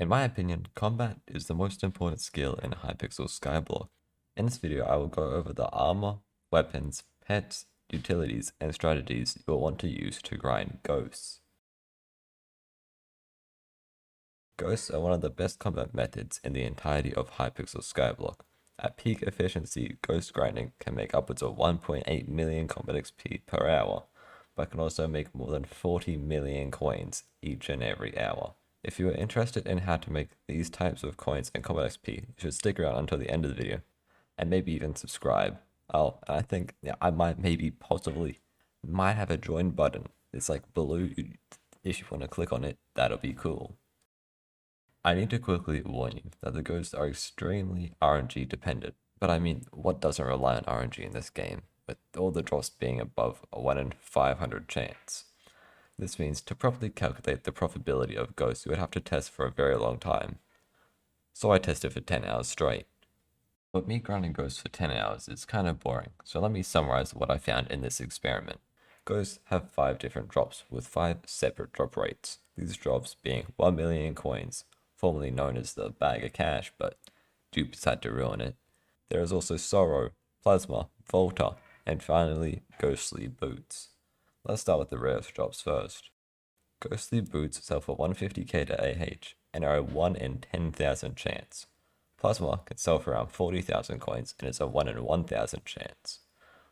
In my opinion, combat is the most important skill in Hypixel Skyblock. In this video, I will go over the armor, weapons, pets, utilities, and strategies you will want to use to grind ghosts. Ghosts are one of the best combat methods in the entirety of Hypixel Skyblock. At peak efficiency, ghost grinding can make upwards of 1.8 million combat XP per hour, but can also make more than 40 million coins each and every hour. If you are interested in how to make these types of coins and combat XP, you should stick around until the end of the video, and maybe even subscribe. Oh, and I think I might might have a join button. It's like below. If you want to click on it, that'll be cool. I need to quickly warn you that the ghosts are extremely RNG dependent, but I mean, what doesn't rely on RNG in this game, with all the drops being above a 1 in 500 chance. This means to properly calculate the profitability of ghosts, you would have to test for a very long time. So I tested for 10 hours straight. But me grinding ghosts for 10 hours is kind of boring, so let me summarize what I found in this experiment. Ghosts have 5 different drops with 5 separate drop rates. These drops being 1 million coins, formerly known as the bag of cash, but dupes had to ruin it. There is also Sorrow, Plasma, Volta, and finally Ghostly Boots. Let's start with the rarest drops first. Ghostly Boots sell for 150k to AH and are a 1 in 10,000 chance. Plasma can sell for around 40,000 coins and is a 1 in 1,000 chance.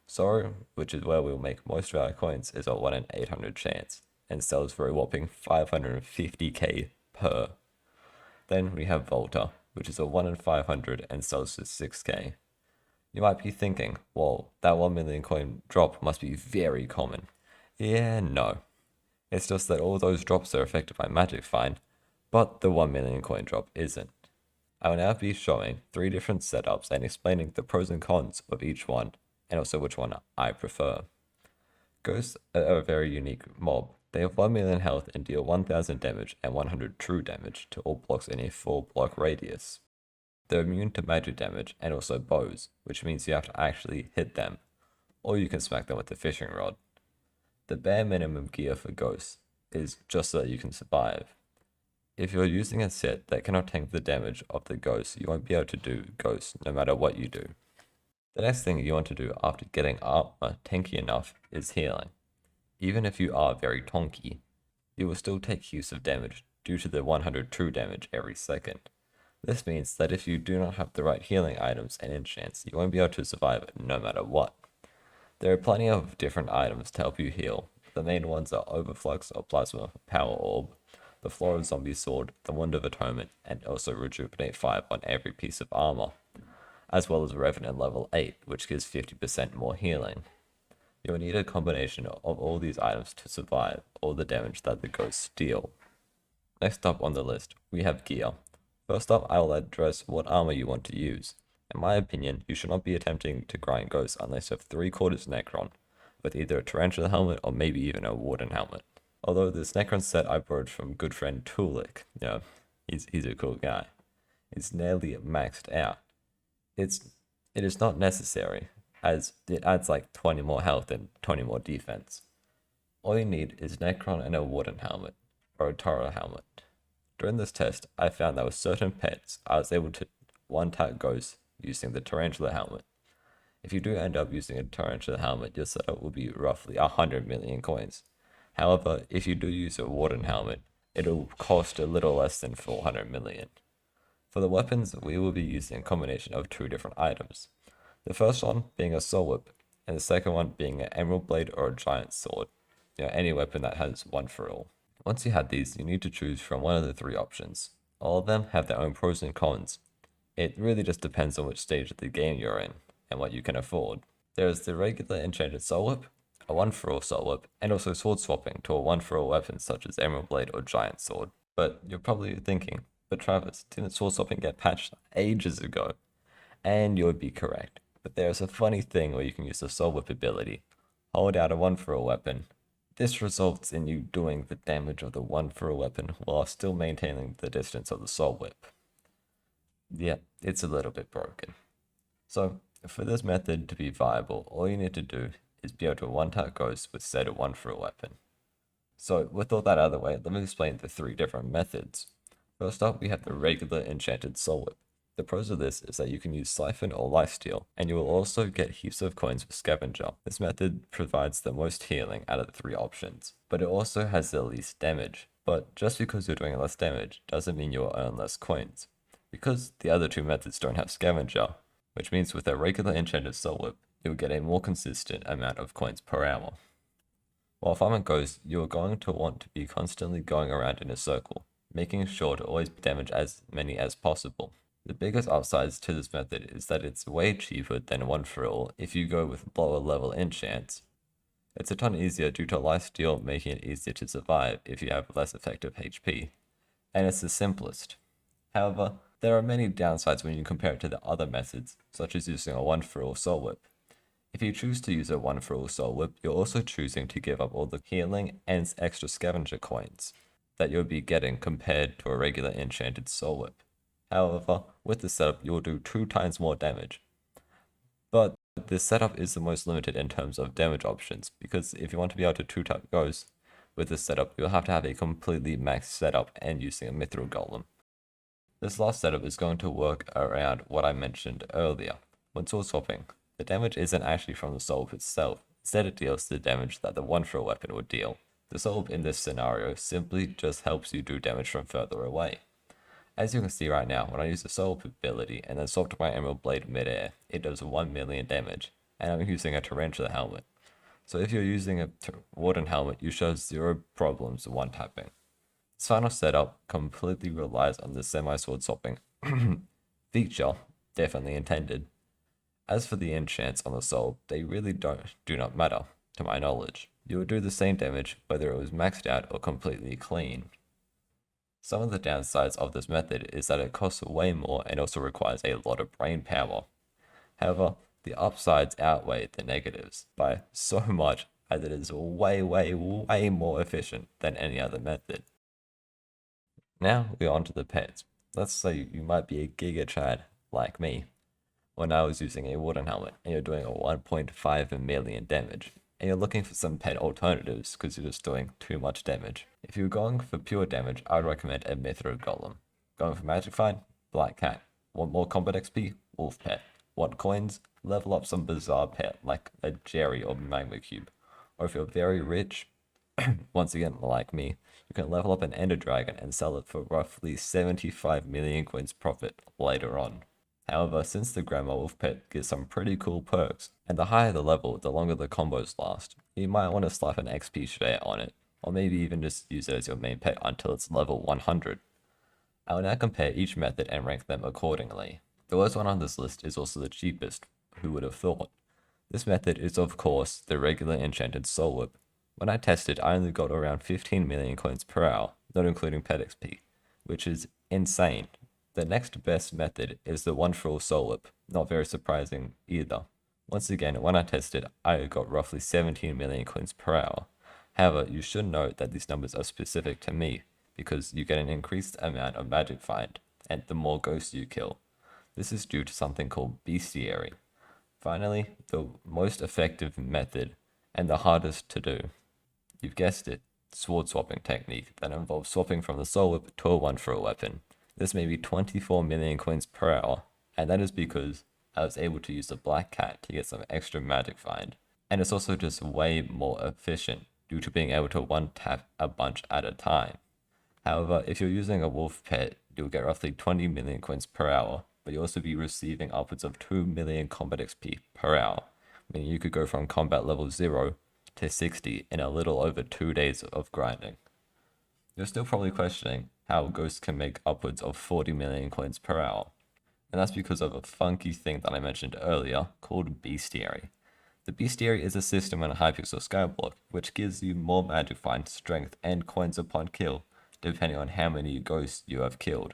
Sorrow, which is where we'll make most of our coins, is a 1 in 800 chance and sells for a whopping 550k per. Then we have Volta, which is a 1 in 500 and sells for 6k. You might be thinking, well, that 1 million coin drop must be very common. Yeah, no. It's just that all those drops are affected by magic fine, but the 1 million coin drop isn't. I will now be showing 3 different setups and explaining the pros and cons of each one, and also which one I prefer. Ghosts are a very unique mob. They have 1 million health and deal 1000 damage and 100 true damage to all blocks in a 4-block radius. They're immune to magic damage and also bows, which means you have to actually hit them, or you can smack them with the fishing rod. The bare minimum gear for ghosts is just so that you can survive. If you're using a set that cannot tank the damage of the ghosts, you won't be able to do ghosts no matter what you do. The next thing you want to do after getting armor tanky enough is healing. Even if you are very tonky, you will still take heaps of damage due to the 100 true damage every second. This means that if you do not have the right healing items and enchants, you won't be able to survive no matter what. There are plenty of different items to help you heal. The main ones are Overflux or Plasma, Power Orb, the Flora Zombie Sword, the Wand of Atonement, and also Rejuvenate 5 on every piece of armor, as well as Revenant level 8, which gives 50% more healing. You will need a combination of all these items to survive all the damage that the ghosts deal. Next up on the list, we have gear. First up, I will address what armor you want to use. In my opinion, you should not be attempting to grind ghosts unless you have 3/4 Necron, with either a Tarantula helmet or maybe even a Warden helmet. Although this Necron set I borrowed from good friend Tulik, he's a cool guy. It's nearly maxed out. It is not necessary, as it adds like 20 more health and 20 more defense. All you need is Necron and a Warden helmet, or a Tara helmet. During this test, I found that with certain pets, I was able to one-tap ghosts using the Tarantula helmet. If you do end up using a Tarantula helmet, your setup will be roughly 100 million coins. However, if you do use a Warden helmet, it'll cost a little less than 400 million. For the weapons, we will be using a combination of 2 different items. The first one being a Soul Whip, and the second one being an Emerald Blade or a Giant Sword. Any weapon that has one for all. Once you have these, you need to choose from one of the 3 options. All of them have their own pros and cons. It really just depends on which stage of the game you're in, and what you can afford. There is the regular enchanted Soul Whip, a 1-for-all Soul Whip, and also sword swapping to a 1-for-all weapon such as Emerald Blade or Giant Sword. But you're probably thinking, but Travis, didn't sword swapping get patched ages ago? And you would be correct. But there's a funny thing where you can use the Soul Whip ability. Hold out a 1-for-all weapon. This results in you doing the damage of the 1-for-all weapon while still maintaining the distance of the Soul Whip. Yeah, it's a little bit broken. So, for this method to be viable, all you need to do is be able to one-tap ghosts with said 1-for-all weapon. So, with all that out of the way, let me explain the 3 different methods. First up, we have the regular enchanted soul whip. The pros of this is that you can use Siphon or Lifesteal, and you will also get heaps of coins with Scavenger. This method provides the most healing out of the three options, but it also has the least damage. But just because you're doing less damage doesn't mean you'll earn less coins, because the other two methods don't have Scavenger, which means with a regular enchanted soul whip, you'll get a more consistent amount of coins per hour. While farming Ghost, you're going to want to be constantly going around in a circle, making sure to always damage as many as possible. The biggest upsides to this method is that it's way cheaper than One For All if you go with lower level enchants. It's a ton easier due to Lifesteal making it easier to survive if you have less effective HP, and it's the simplest. However, there are many downsides when you compare it to the other methods, such as using a One For All Soul Whip. If you choose to use a One For All Soul Whip, you're also choosing to give up all the healing and extra scavenger coins that you'll be getting compared to a regular enchanted Soul Whip. However, with this setup, you'll do 2 times more damage. But this setup is the most limited in terms of damage options, because if you want to be able to 2-tap Ghost with this setup, you'll have to have a completely maxed setup and using a Mithril Golem. This last setup is going to work around what I mentioned earlier. When sword swapping, the damage isn't actually from the soul whip itself, instead it deals the damage that the One For All weapon would deal. The soul whip in this scenario simply just helps you do damage from further away. As you can see right now, when I use the soul whip ability and then swapped my emerald blade midair, it does 1 million damage, and I'm using a tarantula helmet. So if you're using a warden helmet, you should have 0 problems one tapping. This final setup completely relies on the semi-sword swapping feature, definitely intended. As for the enchants on the soul, they really do not matter, to my knowledge. You will do the same damage whether it was maxed out or completely clean. Some of the downsides of this method is that it costs way more and also requires a lot of brain power. However, the upsides outweigh the negatives by so much as it is way more efficient than any other method. Now we're on to the pets. Let's say you might be a Giga Chad like me, when I was using a Warden Helmet and you're doing a 1.5 million damage, and you're looking for some pet alternatives because you're just doing too much damage. If you're going for pure damage, I would recommend a Mithril Golem. Going for Magic Find, Black Cat. Want more combat XP? Wolf Pet. Want coins? Level up some bizarre pet like a Jerry or Magma Cube. Or if you're very rich, once again like me, you can level up an Ender Dragon and sell it for roughly 75 million coins profit later on. However, since the Grandma Wolf Pet gives some pretty cool perks, and the higher the level, the longer the combos last, you might want to slap an XP share on it, or maybe even just use it as your main pet until it's level 100. I will now compare each method and rank them accordingly. The worst one on this list is also the cheapest, who would have thought? This method is of course the regular enchanted soul whip. When I tested, I only got around 15 million coins per hour, not including pet XP, which is insane. The next best method is the One For All Soul Whip, not very surprising either. Once again, when I tested, I got roughly 17 million coins per hour. However, you should note that these numbers are specific to me, because you get an increased amount of magic find, and the more ghosts you kill. This is due to something called Bestiary. Finally, the most effective method, and the hardest to do. You've guessed it, sword swapping technique that involves swapping from the soul whip to a One For All weapon. This may be 24 million coins per hour, and that is because I was able to use the Black Cat to get some extra magic find. And it's also just way more efficient due to being able to one tap a bunch at a time. However, if you're using a wolf pet, you'll get roughly 20 million coins per hour, but you'll also be receiving upwards of 2 million combat XP per hour, meaning you could go from combat level 0 to 60 in a little over 2 days of grinding. You're still probably questioning how Ghost can make upwards of 40 million coins per hour, and that's because of a funky thing that I mentioned earlier called Bestiary. The Bestiary is a system in a Hypixel Skyblock which gives you more magic find, strength, and coins upon kill, depending on how many ghosts you have killed.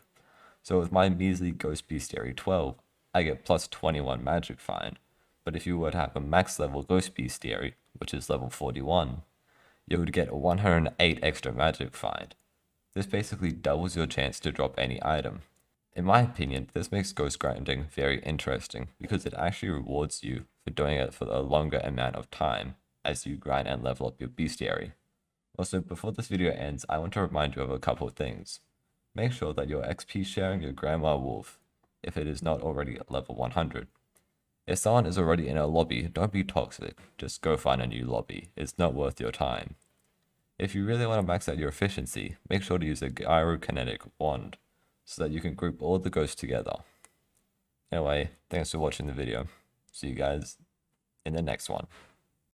So with my measly Ghost Bestiary 12, I get plus 21 magic find, but if you were to have a max level Ghost Bestiary, which is level 41, you would get 108 extra magic find. This basically doubles your chance to drop any item. In my opinion, this makes ghost grinding very interesting because it actually rewards you for doing it for a longer amount of time as you grind and level up your bestiary. Also, before this video ends, I want to remind you of a couple of things. Make sure that you're XP sharing your Grandma Wolf, if it is not already at level 100. If someone is already in a lobby, don't be toxic, just go find a new lobby, it's not worth your time. If you really want to max out your efficiency, make sure to use a gyrokinetic wand, so that you can group all the ghosts together. Anyway, thanks for watching the video. See you guys in the next one.